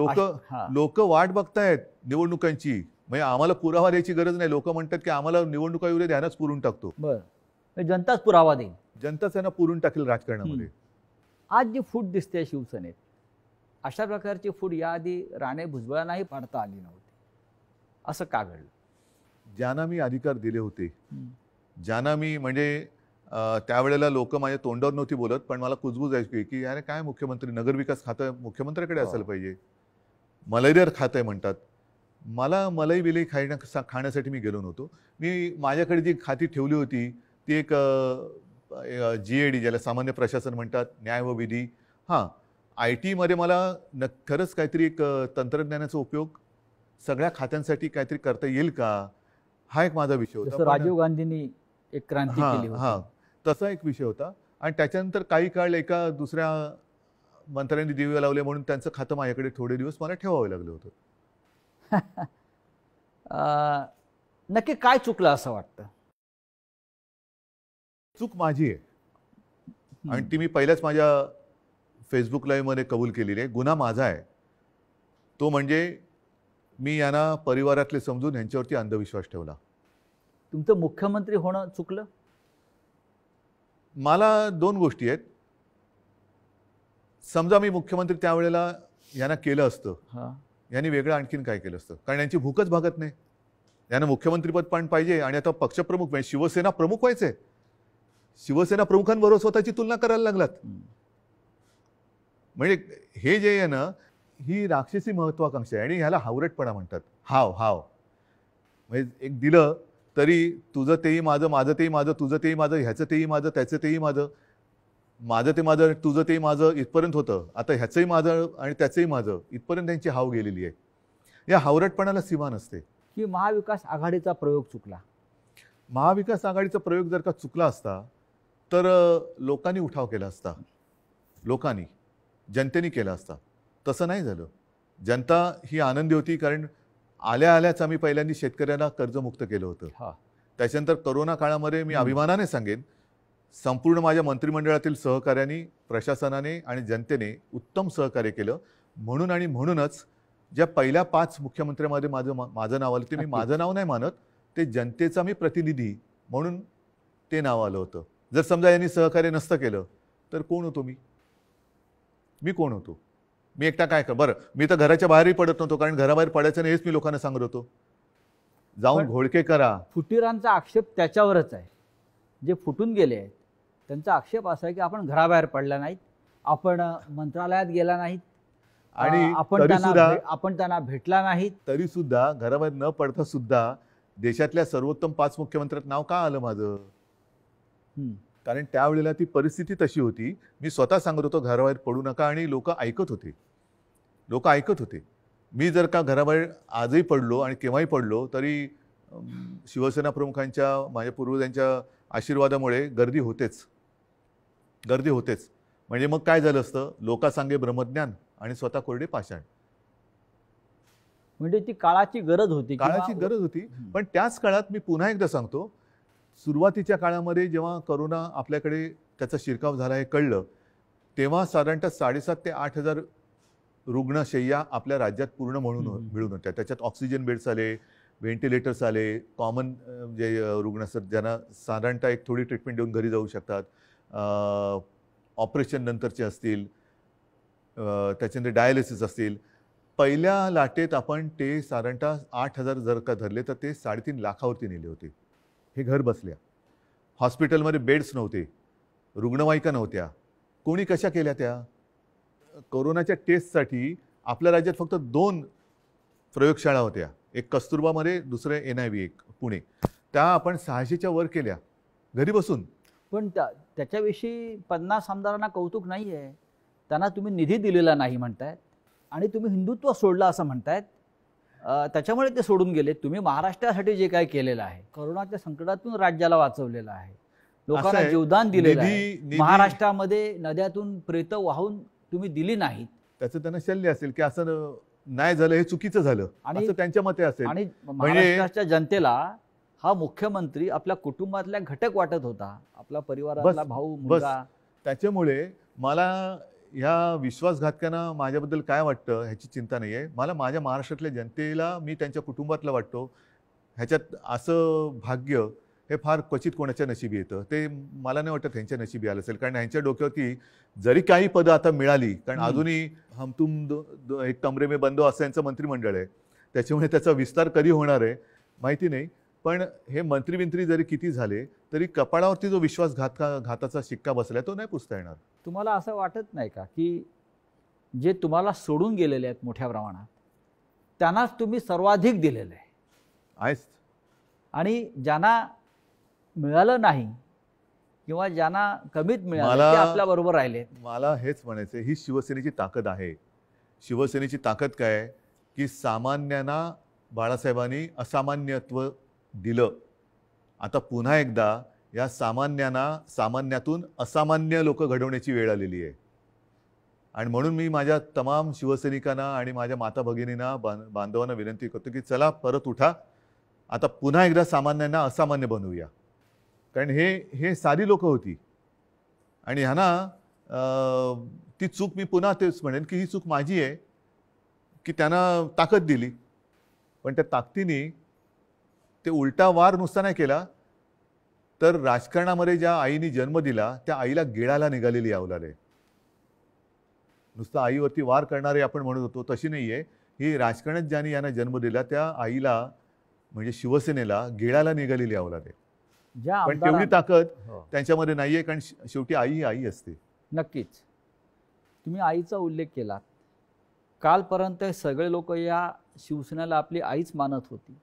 लोक वाट बघतायत निवडणुकांची. म्हणजे आम्हाला पुरावा द्यायची गरज नाही. लोक म्हणतात की आम्हाला निवडणुका येऊ दे, ध्यानच पुरून टाकतो. बरं, जनताच पुरावा देईल, जनताच त्यांना पुरून टाकेल राजकारणामध्ये. आज जी फूट दिसते शिवसेनेत, अशा प्रकारची फूट याआधी राणे भुजबळांनाही पाडता आली नव्हती. असं का घडलं? ज्यांना मी अधिकार दिले होते, ज्यांना मी म्हणजे त्यावेळेला लोक माझ्या तोंडावर नव्हती बोलत, पण मला कुजबूज यायची की अरे काय मुख्यमंत्री, नगरविकास खातं मुख्यमंत्र्याकडे असायला पाहिजे, मलईदार खातं आहे म्हणतात. मला मलाई विलई खाण्यासाठी मी गेलो नव्हतो. मी माझ्याकडे जी खाती ठेवली होती ती एक GAD, ज्याला सामान्य प्रशासन म्हणतात, न्याय व विधी. IT मध्ये मला खरंच काहीतरी एक तंत्रज्ञानाचा उपयोग सगळ्या खात्यांसाठी काहीतरी करता येईल का, हा एक माझा विषय होता. राजीव गांधींनी एक क्रांती केली होती, तसा एक विषय होता. आणि त्याच्यानंतर काही काळ एका दुसऱ्या मंत्र्यांनी दिवे लावले म्हणून त्यांचं खातं माझ्याकडे थोडे दिवस मला ठेवावं लागलं होतं. नक्की काय चुकलं असं वाटतं? चूक माझी आहे आणि ती मी पहिल्याच माझ्या फेसबुक लाईव्हमध्ये कबूल केलेली आहे. गुन्हा माझा आहे. तो म्हणजे मी यांना परिवारातले समजून यांच्यावरती अंधविश्वास ठेवला. तुमचं मुख्यमंत्री होणं चुकलं? मला दोन गोष्टी आहेत. समजा मी मुख्यमंत्री त्यावेळेला यांना केलं असतं, हां. यांनी वेगळं आणखीन काय केलं असतं, कारण यांची भूकच भागत नाही. यांना मुख्यमंत्रीपद पण पाहिजे आणि आता पक्षप्रमुख म्हणजे शिवसेना प्रमुख व्हायचे. शिवसेना प्रमुखांबरोबर स्वतःची तुलना करायला लागलात. म्हणजे हे जे आहे ना, ही राक्षसी महत्वाकांक्षा आहे आणि ह्याला हावरटपणा म्हणतात. हाव हाव म्हणजे एक दिलं तरी तुझं तेही माझं, माझं तेही माझं, तुझं तेही माझं, ह्याचं तेही माझं, त्याचं तेही माझं, माझं ते माझं, तुझं तेही माझं इथपर्यंत होतं. आता ह्याचंही माझं आणि त्याचंही माझं इथपर्यंत त्यांची हाव गेलेली आहे. या हावरटपणाला सीमा नसते. की महाविकास आघाडीचा प्रयोग चुकला? महाविकास आघाडीचा प्रयोग जर का चुकला असता तर लोकांनी उठाव केला असता. लोकांनी, जनतेने केला असता. तसं नाही झालं. जनता ही आनंदी होती कारण आल्या आल्याच आम्ही पहिल्यांदा शेतकऱ्यांना कर्जमुक्त केलं होतं. हां. त्याच्यानंतर करोना काळामध्ये मी अभिमानाने सांगेन संपूर्ण माझ्या मंत्रिमंडळातील सहकार्यांनी, प्रशासनाने आणि जनतेने उत्तम सहकार्य केलं. म्हणून आणि म्हणूनच ज्या पहिल्या 5 मुख्यमंत्र्यांमध्ये माझं नाव आलं, ते मी माझं नाव नाही मानत, ते जनतेचा मी प्रतिनिधी म्हणून ते नाव आलं होतं. जर समजा यांनी सहकार्य नसतं केलं तर कोण होतो मी? मी कोण होतो? मी एकटा काय कर बरं, मी तर घराच्या बाहेरही पडत नव्हतो कारण घराबाहेर पडायचं नाही हेच मी लोकांना सांगत होतो. जाऊन पण घोळके करा. फुटीरांचा आक्षेप त्याच्यावरच आहे. जे फुटून गेले आहेत त्यांचा आक्षेप असा आहे की आपण घराबाहेर पडला नाहीत, आपण मंत्रालयात गेला नाहीत, आणि आपण त्यांना भेटला नाहीत. तरी सुद्धा घराबाहेर न पडता सुद्धा देशातल्या सर्वोत्तम 5 मुख्यमंत्र्यात नाव का आलं माझं? कारण त्यावेळेला ती परिस्थिती तशी होती. मी स्वतः सांगत होतो घराबाहेर पडू नका आणि लोक ऐकत होते. लोक ऐकत होते. मी जर का घराबाहेर आजही पडलो आणि केव्हाही पडलो तरी शिवसेना प्रमुखांच्या, माझ्या पूर्वजांच्या आशीर्वादामुळे गर्दी होतेच. गर्दी होतेच. म्हणजे मग काय झालं असतं, लोकांसांगे ब्रह्मज्ञान आणि स्वतः कोरडे पाषाण. म्हणजे ती काळाची गरज होती. काळाची गरज होती. पण त्याच काळात मी पुन्हा एकदा सांगतो, सुरुवातीच्या काळामध्ये जेव्हा करोना आपल्याकडे त्याचा शिरकाव झाला हे कळलं, तेव्हा साधारणतः 7,500 ते 8,000 रुग्णशय्या आपल्या राज्यात पूर्ण म्हणून मिळून होत्या. त्याच्यात ऑक्सिजन बेड्स आले, व्हेंटिलेटर्स आले, कॉमन जे रुग्ण असतात ज्यांना साधारणतः एक थोडी ट्रीटमेंट देऊन घरी जाऊ शकतात, ऑपरेशन नंतरचे असतील, त्याच्यानंतर डायलिसिस असतील. पहिल्या लाटेत आपण ते साधारणतः 8,000 जर का धरले तर ते 3.5 लाखावरती नेले होते. हे घर बसल्या. हॉस्पिटलमध्ये बेड्स नव्हते, रुग्णवाहिका नव्हत्या. कोणी कशा केल्या त्या? कोरोनाच्या टेस्टसाठी आपल्या राज्यात फक्त 2 प्रयोगशाळा होत्या. एक कस्तुरबामध्ये, दुसरे NIV एक पुणे. त्या आपण 600च्या वर केल्या घरी बसून. पण त्याच्याविषयी 50 आमदारांना कौतुक नाही आहे. त्यांना तुम्ही निधी दिलेला नाही म्हणतायत आणि तुम्ही हिंदुत्व सोडलं असं म्हणतायत. त्याच्यामुळे ते सोडून गेले. तुम्ही महाराष्ट्रासाठी जे काय केलेलं आहे, करोनाच्या संकटातून राज्याला वाचवलेलं आहे, लोकांना जीवदान दिलेलं आहे. महाराष्ट्रामध्ये नद्यातून प्रेतं वाहून तुम्ही दिली नाहीत. त्याचं त्यांना शल्य असेल की असं नाही झालं, हे चुकीचं झालं असं त्यांच्या मते असेल. आणि महाराष्ट्राच्या जनतेला हा मुख्यमंत्री आपल्या कुटुंबातला घटक वाटत होता, आपला परिवारातला भाऊ, मुलगा. त्याच्यामुळे मला ह्या विश्वासघातकांना माझ्याबद्दल काय वाटतं ह्याची चिंता नाही आहे. मला माझ्या महाराष्ट्रातल्या जनतेला मी त्यांच्या कुटुंबातला वाटतो. ह्याच्यात असं भाग्य हे फार क्वचित कोणाच्या नशिबी येतं. ते मला नाही वाटत ह्यांच्या नशिबी आलं असेल. कारण ह्यांच्या डोक्यावरती जरी काही पदं आता मिळाली, कारण अजूनही हम तुम एक कमरे में बंद असं यांचं मंत्रिमंडळ आहे, त्याच्यामुळे त्याचा विस्तार कधी होणार आहे माहिती नाही. पण हे मंत्री जरी किती झाले तरी कपाळावरती जो घाताचा शिक्का बसलाय तो नाही पुसता येणार. तुम्हाला असं वाटत नाही का की जे तुम्हाला सोडून गेलेले आहेत मोठ्या प्रमाणात त्यांनाच तुम्ही सर्वाधिक दिलेलं आहे आणि ज्यांना मिळालं नाही किंवा ज्यांना कमीत मिळालं ते आपल्या बरोबर राहिले? मला हेच म्हणायचं, ही शिवसेनेची ताकद आहे. शिवसेनेची ताकद काय आहे की सामान्यांना बाळासाहेबांनी असामान्यत्व दिलं. आता पुन्हा एकदा या सामान्यातून असामान्य लोक घडवण्याची वेळ आलेली आहे. आणि म्हणून मी माझ्या तमाम शिवसैनिकांना आणि माझ्या माता भगिनींना, बांधवांना विनंती करतो की चला परत उठा. आता पुन्हा एकदा सामान्यांना असामान्य बनवूया. कारण हे सारी लोक होती आणि ह्यांना ती चूक, मी पुन्हा तेच म्हणेन की ही चूक माझी आहे की त्यांना ताकद दिली. पण त्या ताकदीने ते उलटा वार नुसता नाही केला, तर राजकारणामध्ये ज्या आईने जन्म दिला त्या आईला गिळायला निघालेली अवलाद आहे. नुसतं आईवरती वार करणारे आपण म्हणत होतो तशी नाही आहे. ही राजकारणात ज्यांनी यांना जन्म दिला त्या आईला म्हणजे शिवसेनेला गिळायला निघालेली अवलाद आहे. ज्या पण तेवढी ताकद हो. त्यांच्यामध्ये नाहीये, कारण शेवटी आई ही आई असते. नक्कीच. तुम्ही आईचा उल्लेख केला. कालपर्यंत हे सगळे लोक या शिवसेनेला आपली आईच मानत होती.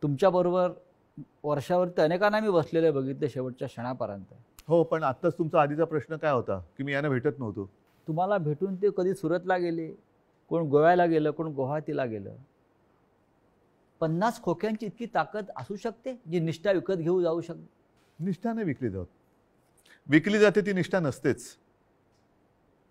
तुमच्याबरोबर वर्षावरती अनेकांना मी बसलेले बघितले शेवटच्या क्षणापर्यंत. हो, पण आत्ताच तुमचा आधीचा प्रश्न काय होता की मी यांना भेटत नव्हतो. तुम्हाला भेटून ते कधी सुरतला गेले, कोण गोव्याला गेलं, कोण गुवाहाटीला गेलं. 50 खोक्यांची इतकी ताकद असू शकते जी निष्ठा विकत घेऊ जाऊ शकते? निष्ठा नाही विकली जात. विकली जाते ती निष्ठा नसतेच.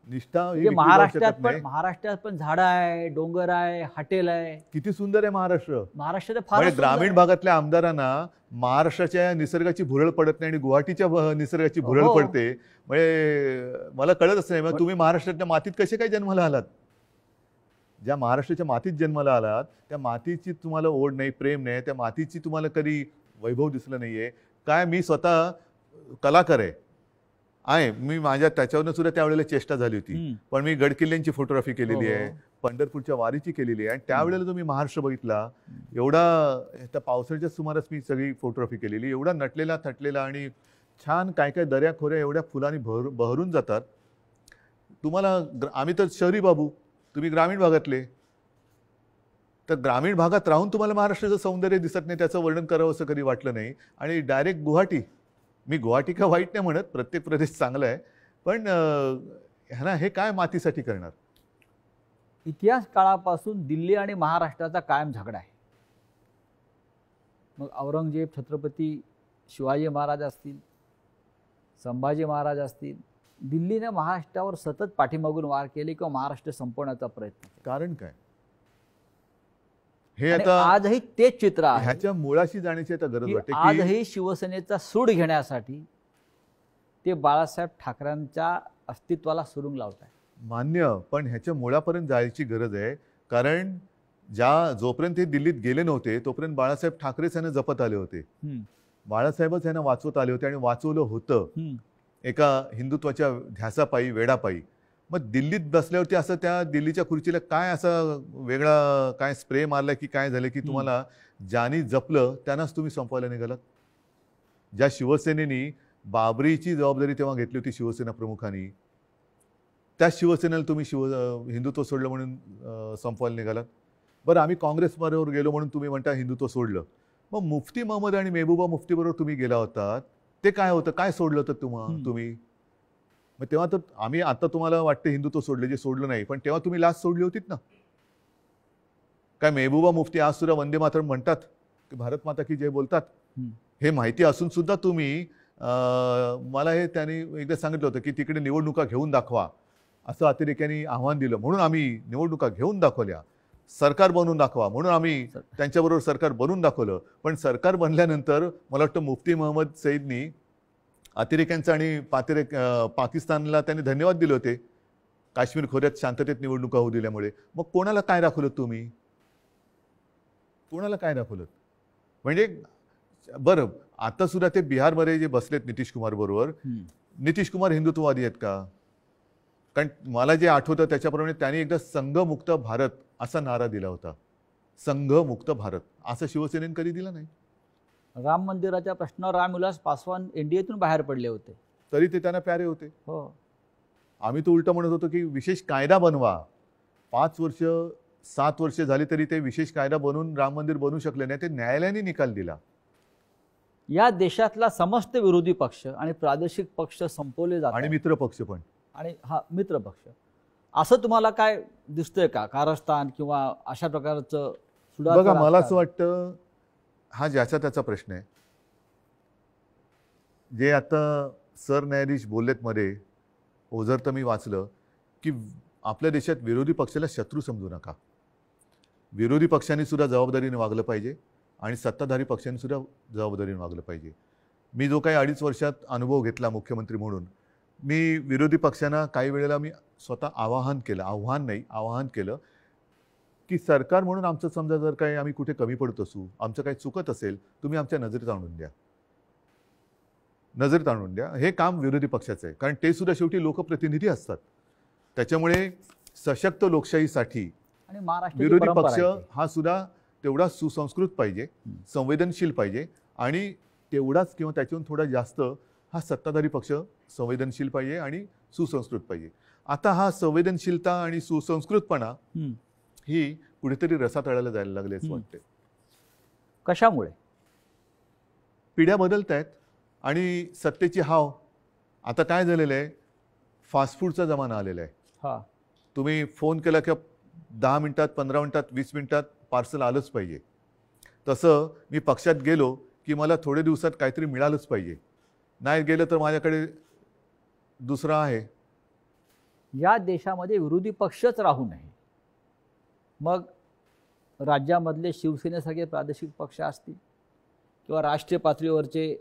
निष्ठा ही म्हणजे विकली जाऊ महाराष्ट्रात शकत पण नाही. महाराष्ट्रात पण झाडं आहे, डोंगर आहे, हॉटेल आहे. किती सुंदर आहे महाराष्ट्र. महाराष्ट्र तर फार म्हणजे ग्रामीण भागातल्या आमदारांना महाराष्ट्राच्या निसर्गाची भुरळ पडत नाही आणि गुवाहाटीच्या निसर्गाची भुरळ हो. पडते. म्हणजे मला कळतच नाही मग तुम्ही महाराष्ट्राच्या मातीत कसे काय जन्माला आलात. ज्या महाराष्ट्राच्या मातीत जन्माला आलात त्या मातीची तुम्हाला ओढ नाही, प्रेम नाही, त्या मातीची तुम्हाला कधी वैभव दिसलं नाहीये काय. मी स्वतः कलाकार आहे. मी माझ्या त्याच्यावरनं सुद्धा त्यावेळेला चेष्टा झाली होती. पण मी गडकिल्ल्यांची फोटोग्राफी केलेली आहे, पंढरपूरच्या वारीची केलेली आहे. आणि त्यावेळेला जो मी महाराष्ट्र बघितला एवढा, त्या पावसाळ्याच्या सुमारास मी सगळी फोटोग्राफी केलेली, एवढा नटलेला थटलेला आणि छान काय काय दऱ्या खोऱ्या एवढ्या फुलांनी बहरून जातात. तुम्हाला आम्ही तर शहरी बाबू, तुम्ही ग्रामीण भागातले, तर ग्रामीण भागात राहून तुम्हाला महाराष्ट्राचं सौंदर्य दिसत नाही, त्याचं वर्णन करावं असं कधी वाटलं नाही. आणि डायरेक्ट गुवाहाटी, मी गुवाहाटी का वाईट नाही म्हणत, प्रत्येक प्रदेश चांगला आहे, पण ह्यांना हे काय मातीसाठी करणार. इतिहास काळापासून दिल्ली आणि महाराष्ट्राचा कायम झगडा आहे. मग औरंगजेब, छत्रपती शिवाजी महाराज असतील, संभाजी महाराज असतील, दिल्लीने महाराष्ट्रावर सतत पाठीमागून वार केले किंवा महाराष्ट्र संपवण्याचा प्रयत्न केला. कारण काय हे आणि आता आजही तेच चित्र आहे. ह्याच्या मुळाशी जाण्याची आता गरज की वाटते की आजही शिवसेनेचा सूड घेण्यासाठी ते बाळासाहेब ठाकरेंच्या अस्तित्वाला सुरुंग लावत आहे. मान्य, पण ह्याच्या मुळापर्यंत जायची गरज आहे. कारण जोपर्यंत ते दिल्लीत गेले नव्हते तोपर्यंत बाळासाहेब ठाकरेच यांना जपत आले होते. बाळासाहेबच यांना वाचवत आले होते आणि वाचवलं होतं एका हिंदुत्वाच्या ध्यासापायी, वेडापायी. मग दिल्लीत बसल्यावरती असं त्या दिल्लीच्या खुर्चीला काय असं वेगळा काय स्प्रे मारला की काय झालं की तुम्हाला ज्यांनी जपलं त्यांनाच तुम्ही संपवायला निघालात. ज्या शिवसेनेनी बाबरीची जबाबदारी तेव्हा घेतली होती शिवसेना प्रमुखांनी, त्या शिवसेनेला तुम्ही हिंदुत्व सोडलं म्हणून संपवायला निघालात. बरं, आम्ही काँग्रेसबरोबर गेलो म्हणून तुम्ही म्हणता हिंदुत्व सोडलं. मग मुफ्ती महमद आणि मेहबूबा मुफ्तीबरोबर तुम्ही गेला होतात, ते काय होतं, काय सोडलं होतं तुम्ही. मग तेव्हा तर आम्ही आता तुम्हाला वाटतं हिंदुत्व सोडले, जे सोडलं नाही, पण तेव्हा तुम्ही लाच सोडली होतीत ना. काय मेहबूबा मुफ्ती आज सुद्धा वंदे मातरम म्हणतात, की भारत माता की जय बोलतात. हे माहिती असून सुद्धा तुम्ही मला हे त्यांनी एकदा सांगितलं होतं की तिकडे निवडणुका घेऊन दाखवा, असं अतिरेक्यांनी आव्हान दिलं. म्हणून आम्ही निवडणुका घेऊन दाखवल्या, सरकार बनवून दाखवा म्हणून आम्ही त्यांच्याबरोबर सरकार बनवून दाखवलं. पण सरकार बनल्यानंतर मला वाटतं मुफ्ती महमद सईदनी अतिरेक्यांचा आणि पाकिस्तानला त्यांनी धन्यवाद दिले होते काश्मीर खोऱ्यात शांततेत निवडणुका होऊ दिल्यामुळे. मग कोणाला काय दाखवलं तुम्ही, कोणाला काय दाखवलं. म्हणजे बरं, आता सुद्धा ते बिहारमध्ये जे बसलेत नितीश कुमार बरोबर, नितीश कुमार हिंदुत्ववादी आहेत का. कारण मला जे आठवतं त्याच्याप्रमाणे त्यांनी एकदा संघमुक्त भारत असा नारा दिला होता. संघमुक्त भारत असं शिवसेनेने कधी दिला नाही. राम मंदिराच्या प्रश्नावर रामविलास पासवान एनडीएतून बाहेर पडले होते, तरी ते त्यांना प्यारे होते. हो. आम्ही तो उलट म्हणत होतो की विशेष कायदा बनवा. 5 वर्ष 7 वर्ष झाली तरी ते विशेष कायदा बनवून राम मंदिर बनवू शकले नाही. ते न्यायालयाने निकाल दिला. या देशातला समस्त विरोधी पक्ष आणि प्रादेशिक पक्ष संपवले जातात आणि मित्र पक्ष पण, आणि हा मित्र पक्ष. असं तुम्हाला काय दिसतंय का कारस्थान किंवा अशा प्रकारचं सुडाचं बघा, मला राजकारण? असं वाटतं हा ज्याचा त्याचा प्रश्न आहे. जे आता सरन्यायाधीश बोललेत मध्ये, ओझर तर मी वाचलं की आपल्या देशात विरोधी पक्षाला शत्रू समजू नका. विरोधी पक्षांनी सुद्धा जबाबदारीने वागलं पाहिजे आणि सत्ताधारी पक्षांनी सुद्धा जबाबदारीने वागलं पाहिजे. मी जो काही 2.5 वर्षात अनुभव घेतला मुख्यमंत्री म्हणून, मी विरोधी पक्षांना काही वेळेला मी स्वतः आवाहन केलं की की सरकार म्हणून आमचं समजा जर काही आम्ही कुठे कमी पडत असू, आमचं काही चुकत असेल, तुम्ही आमच्या नजरेत आणून द्या, नजरेत आणून द्या. हे काम विरोधी पक्षाचं आहे, कारण ते सुद्धा शेवटी लोकप्रतिनिधी असतात. त्याच्यामुळे सशक्त लोकशाहीसाठी आणि महाराष्ट्राची विरोधी परंपरा पक्ष आहे ती. हा सुद्धा तेवढा सुसंस्कृत पाहिजे, संवेदनशील पाहिजे, आणि तेवढाच किंवा त्याच्याहून थोडा जास्त हा सत्ताधारी पक्ष संवेदनशील पाहिजे आणि सुसंस्कृत पाहिजे. आता हा संवेदनशीलता आणि सुसंस्कृतपणा हम्म. ही कुठेतरी रसातळाला जायला लागले असं वाटते. कशामुळे? पिढ्या बदलत आहेत आणि सत्तेची हाव. आता काय झालेलं आहे, फास्ट फूडचा जमाना आलेला आहे. हा, तुम्ही फोन केला की 10 मिनिटात, 15 मिनिटात, 20 मिनिटात पार्सल आलंच पाहिजे. तसं मी पक्षात गेलो की मला थोड्या दिवसात काहीतरी मिळालंच पाहिजे, नाही गेलं तर माझ्याकडे दुसरं आहे. या देशामध्ये विरोधी पक्षच राहू नये. मग राज्यामधले शिवसेनेसारखे प्रादेशिक पक्ष असतील किंवा राष्ट्रीय पातळीवरचे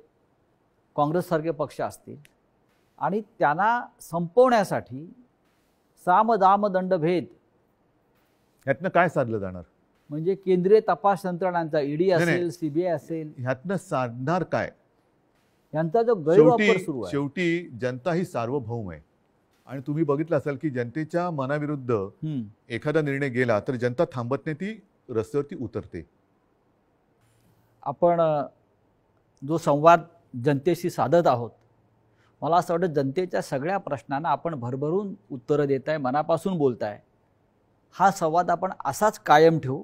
काँग्रेससारखे पक्ष असतील, आणि त्यांना संपवण्यासाठी साम दाम दंडभेद ह्यातनं काय साधलं जाणार? म्हणजे केंद्रीय तपास यंत्रणांचा ईडी नाही. असेल, सीबीआय असेल, ह्यातनं साधणार काय? यांचा जो गैरवापर शेवटी सुरू आहे. शेवटी जनता ही सार्वभौम आहे, आणि तुम्ही बघितलं असाल की जनतेच्या मनाविरुद्ध एखादा निर्णय गेला तर जनता थांबत नाही, ती रस्त्यावरती उतरते. आपण जो संवाद जनतेशी साधत आहोत, मला असं वाटतं जनतेच्या सगळ्या प्रश्नांना आपण भरभरून उत्तरं देताय, मनापासून बोलताय. हा संवाद आपण असाच कायम ठेवू.